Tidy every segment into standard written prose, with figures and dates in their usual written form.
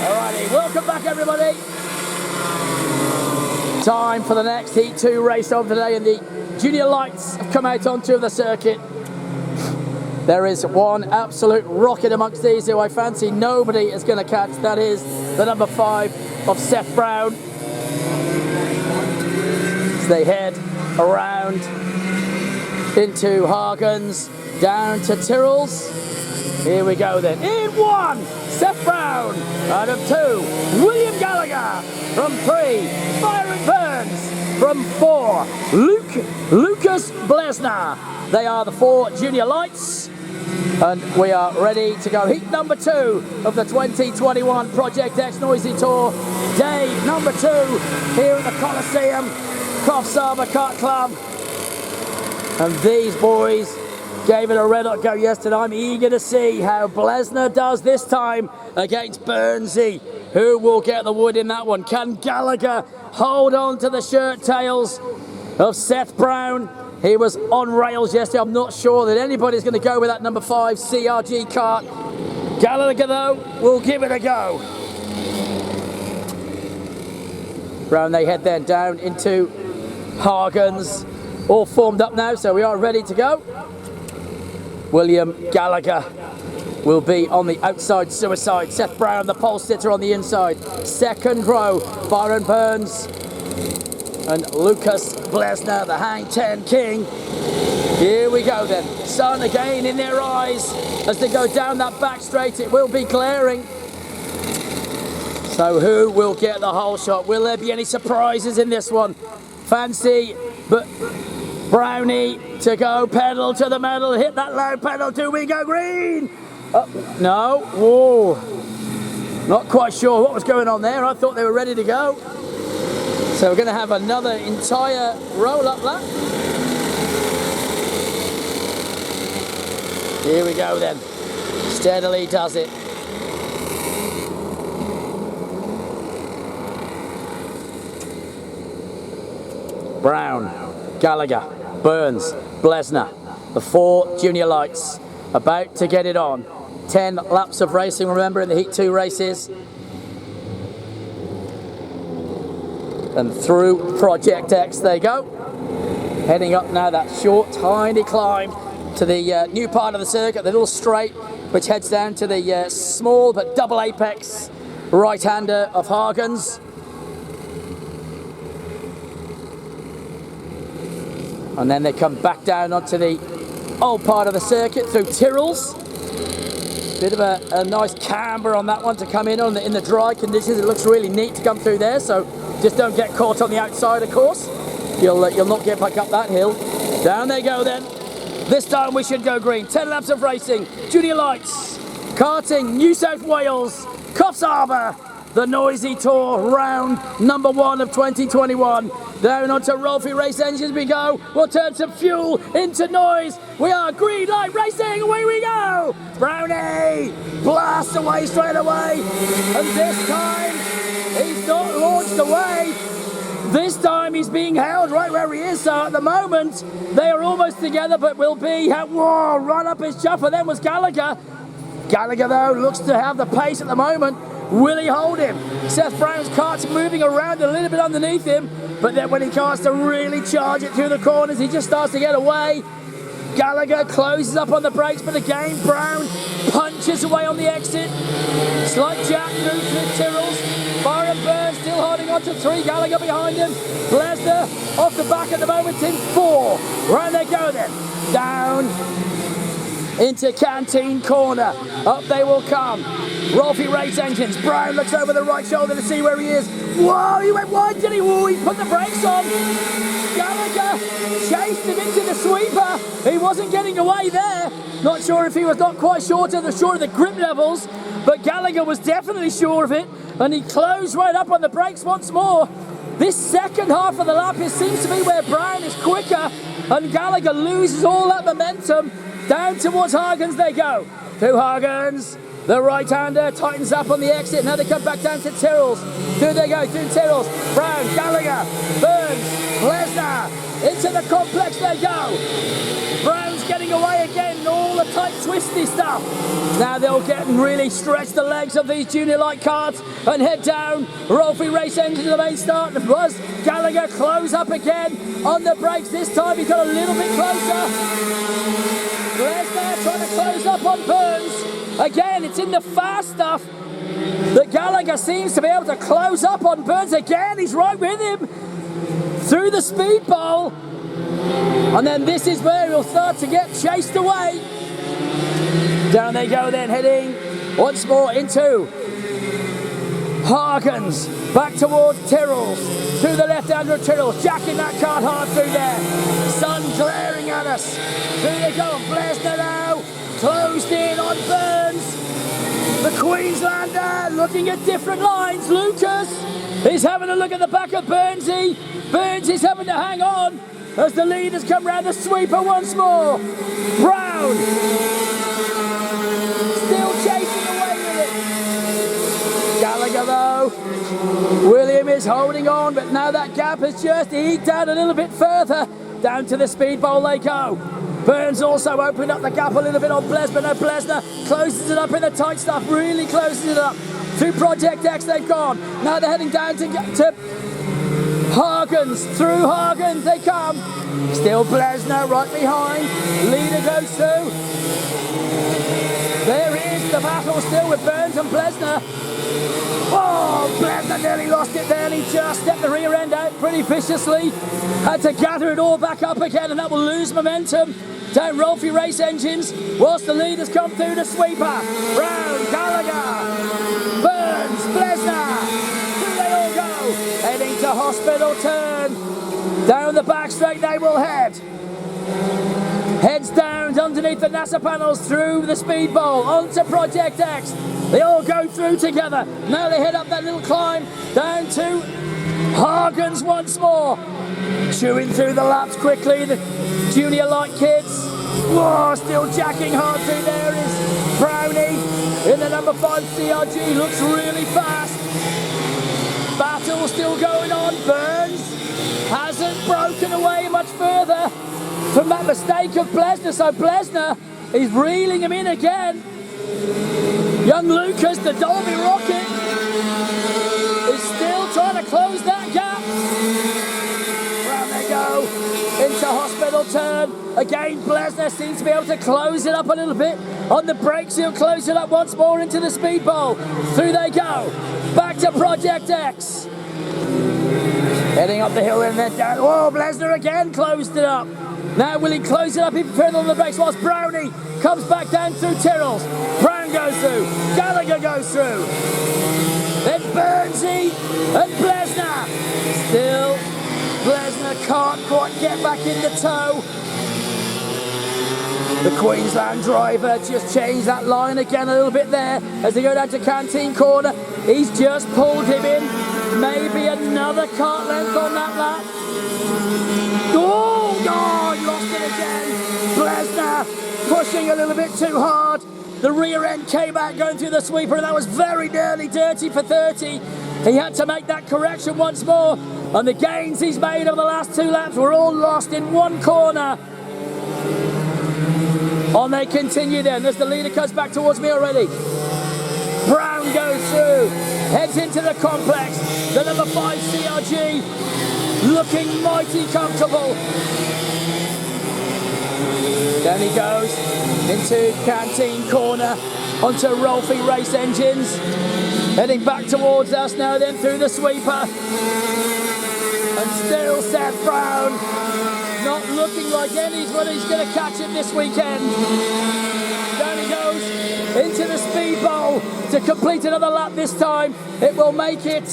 Alrighty, welcome back everybody. Time for the next Heat 2 race of the day, and the junior lights have come out onto the circuit. There is one absolute rocket amongst these who I fancy nobody is going to catch. That is the number 5 of Seth Brown. As they head around into Hagens, down to Tyrrell's. Here we go then. In 1, Seth Brown. Out of 2, William Gallagher. From 3, Byron Burns. From 4, Lucas Blesner. They are the 4 junior lights. And we are ready to go. Heat number 2 of the 2021 Project X Noisy Tour. Day number 2 here at the Coliseum, coffs Harbour Kart Club. And these boys gave it a red hot go yesterday. I'm eager to see how Blesner does this time against Burnsy. Who will get the wood in that one? Can Gallagher hold on to the shirt tails of Seth Brown? He was on rails yesterday. I'm not sure that anybody's going to go with that number 5 CRG kart. Gallagher, though, will give it a go. Brown, they head then down into Hagens. All formed up now, so we are ready to go. William Gallagher will be on the outside suicide. Seth Brown, the pole sitter, on the inside. Second row, Byron Burns and Lucas Blesner, the Hang 10 King. Here we go then. Sun again in their eyes as they go down that back straight. It will be glaring. So who will get the whole shot? Will there be any surprises in this one? Fancy, but Brownie to go, pedal to the metal, hit that low pedal, do we go green? No, whoa. Not quite sure what was going on there. I thought they were ready to go. So we're going to have another entire roll-up lap. Here we go then. Steadily does it. Brown, Gallagher, Burns, Blesner, the 4 junior lights about to get it on. 10 laps of racing, remember, in the Heat 2 races. And through Project X they go. Heading up now that short, tiny climb to the new part of the circuit, the little straight, which heads down to the small but double apex right-hander of Hagens. And then they come back down onto the old part of the circuit through Tyrrell's. Bit of a nice camber on that one to come in on in the dry conditions. It looks really neat to come through there, so just don't get caught on the outside, of course. You'll not get back up that hill. Down they go then. This time we should go green. 10 laps of racing, junior lights, karting, New South Wales, Coffs Harbour, the Noisy Tour, round number 1 of 2021. Down onto Rolfie Race Engines we go. We'll turn some fuel into noise. We are green light racing. Away we go. Brownie blasts away straight away. And this time, he's not launched away. This time he's being held right where he is. So at the moment, they are almost together, but will be, whoa, run up his chopper. Then was Gallagher. Gallagher, though, looks to have the pace at the moment. Will he hold him? Seth Brown's kart's moving around a little bit underneath him, but then when he starts to really charge it through the corners, he just starts to get away. Gallagher closes up on the brakes, but again, Brown punches away on the exit. Slight jack through to Tyrrell's. Byron Burns still holding on to 3, Gallagher behind him. Blesner off the back at the moment in 4. Right they go then. Down into Canteen Corner. Up they will come. Rolfie Race Engines. Brown looks over the right shoulder to see where he is. Whoa, he went wide, did he? Whoa, he put the brakes on. Gallagher chased him into the sweeper. He wasn't getting away there. Not sure if he was not quite sure of the grip levels, but Gallagher was definitely sure of it, and he closed right up on the brakes once more. This second half of the lap, it seems to be where Brown is quicker, and Gallagher loses all that momentum. Down towards Hagens they go. Through Hagens. The right-hander tightens up on the exit. Now they come back down to Tyrrell's. Through they go, through Tyrrell's. Brown, Gallagher, Burns, Blesner. Into the complex they go. Brown's getting away again, and all the tight twisty stuff. Now they'll get and really stretch the legs of these junior light karts and head down. Rolfie Race Engine to the main start. Was Gallagher close up again on the brakes. This time he got a little bit closer. Lesnar trying to close up on Burns. Again, it's in the fast stuff that Gallagher seems to be able to close up on Burns again. He's right with him through the speed bowl. And then this is where he'll start to get chased away. Down they go then, heading once more into Hagens. Back towards Tyrrell's. To the left-hander of Tyrrell's. Jacking that cart hard through there. Sun glaring at us. Through they go. Blesner now. Closed in on Burns. The Queenslander looking at different lines. Lucas is having a look at the back of Burnsy. Burns is having to hang on as the leaders come round the sweeper once more. Brown still chasing away with it. Gallagher though, William is holding on, but now that gap has just eked out a little bit further. Down to the speed bowl they go. Burns also opened up the gap a little bit on Blesner. No, Blesner closes it up in the tight stuff, really closes it up. Through Project X they've gone. Now they're heading down to Hagens. Through Hagens they come. Still Blesner right behind. Leader goes through. There is the battle still with Burns and Blesner. Oh, Blesner nearly lost it there, and he just stepped the rear end out pretty viciously. Had to gather it all back up again, and that will lose momentum down Rolfie Race Engines whilst the leaders come through the sweeper. Brown, Gallagher, Burns, Blesner. Through they all go. Heading to Hospital Turn. Down the back straight they will head. Heads down underneath the NASA panels through the speed bowl onto Project X. They all go through together. Now they head up that little climb down to Hagens once more. Chewing through the laps quickly, the junior light kids. Whoa, still jacking hard through there is Brownie in the number 5 CRG. Looks really fast. Battle still going on. Burns hasn't broken away much further from that mistake of Blesner. So Blesner is reeling him in again. Young Lucas, the Dolby Rocket, is still trying to close that gap. Round they go into Hospital Turn. Again, Blesner seems to be able to close it up a little bit. On the brakes, he'll close it up once more into the speed bowl. Through they go. Back to Project X. Heading up the hill and then down. Oh, Blesner again closed it up. Now will he close it up even further on the brakes whilst Brownie comes back down through Tyrrell's. Brown goes through. Gallagher goes through. Then Burnsy and Blesner. Still, Blesner can't quite get back in the tow. The Queensland driver just changed that line again a little bit there as they go down to Canteen Corner. He's just pulled him in. Maybe another kart length on that lap. Oh, God, lost it again. Blesner pushing a little bit too hard. The rear end came out going through the sweeper, and that was very nearly dirty for 30. He had to make that correction once more, and the gains he's made over the last 2 laps were all lost in one corner. On they continue then, as the leader comes back towards me already. Brown goes through, heads into the complex. The number 5 CRG looking mighty comfortable. Down he goes into Canteen Corner, onto Rolfie Race Engines. Heading back towards us now then through the sweeper. And still Seth Brown not looking like anybody's going to catch him this weekend. Down he goes into the speed bowl to complete another lap this time. It will make it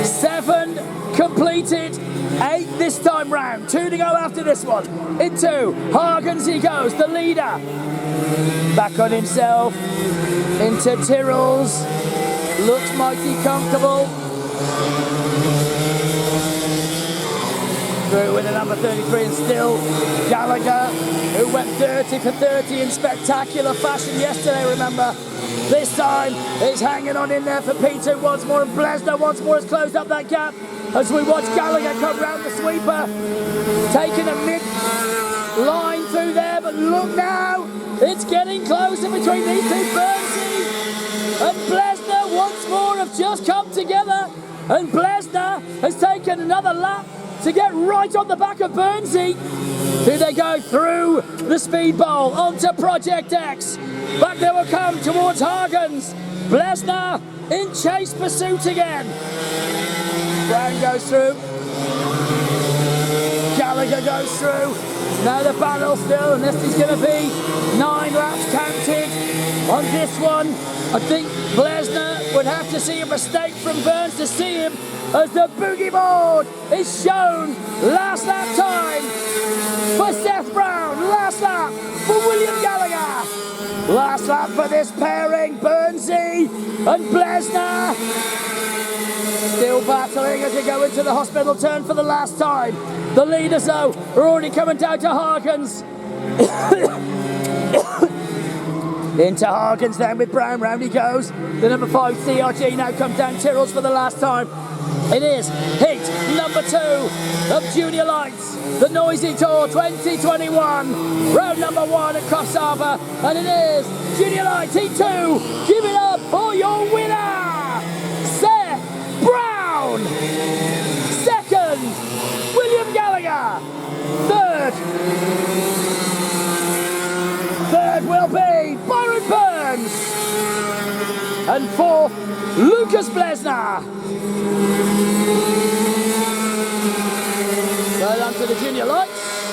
7 completed, 8 this time round. 2 to go after this one. Into Hagens he goes, the leader. Back on himself. Into Tyrrell's. Looks mighty comfortable. Through with a number 33 and still Gallagher, who went 30 for 30 in spectacular fashion yesterday, remember. This time is hanging on in there for P2 once more, and Blesner once more has closed up that gap as we watch Gallagher come round the sweeper, taking a mid-line And look now, it's getting closer between these two. Bernsey and Blesner once more have just come together. And Blesner has taken another lap to get right on the back of Bernsey. Here they go through the speed bowl onto Project X. Back they will come towards Hagens. Blesner in chase pursuit again. Brown goes through. Gallagher goes through. Now the battle still, and this is going to be 9 laps counted on this one. I think Blesner would have to see a mistake from Burns to see him, as the boogie board is shown. Last lap time for Seth Brown. Last lap for William Gallagher. Last lap for this pairing, Bernsey and Blesner. Still battling as they go into the hospital turn for the last time. The leaders, though, are already coming down to Hagens. Into Hagens then with Brown. Round he goes. The number 5 CRG now comes down Tyrrells for the last time. It is heat number 2 of Junior Lights, the Noisy Tour 2021. Round number 1 at Coffs Harbour. And it is Junior Lights heat 2. Give it up for your winner, Seth Brown. Second, William Gallagher. Third will be Byron Burns. And 4th, Lucas Blesner. Well done to the Junior Lights.